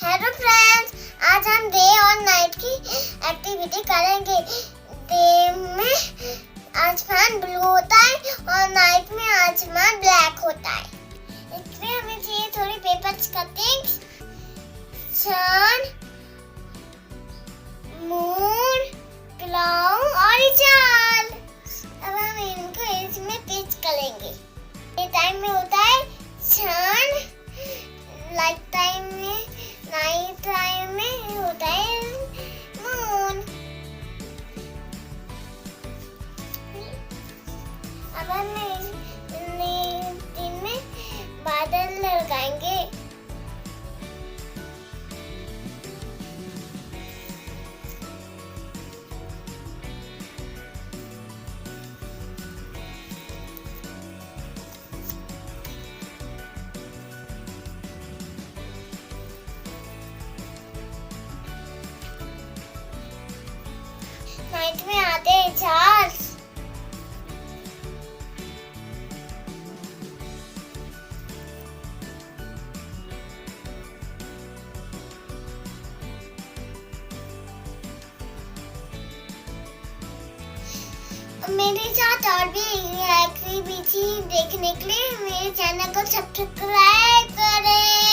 Hello friends, आज हम day और नाइट की एक्टिविटी करेंगे। डे में आसमान ब्लू होता है और नाइट में आसमान ब्लैक होता है। इसलिए हमें चाहिए थोड़ी पेपर कटिंग्स, सन, मून, क्लाउड और चाल। अब हम इनको इसमें पेस्ट करेंगे। ये टाइम में होता है सन, लाइट टाइम में, नाइट टाइम में होता है मून। अब हम दिन में बादल लगाएंगे। नाइट में आते हैं चार्स। मेरे साथ और भी एक्टिविटी देखने के लिए मेरे चैनल को सब्सक्राइब करें।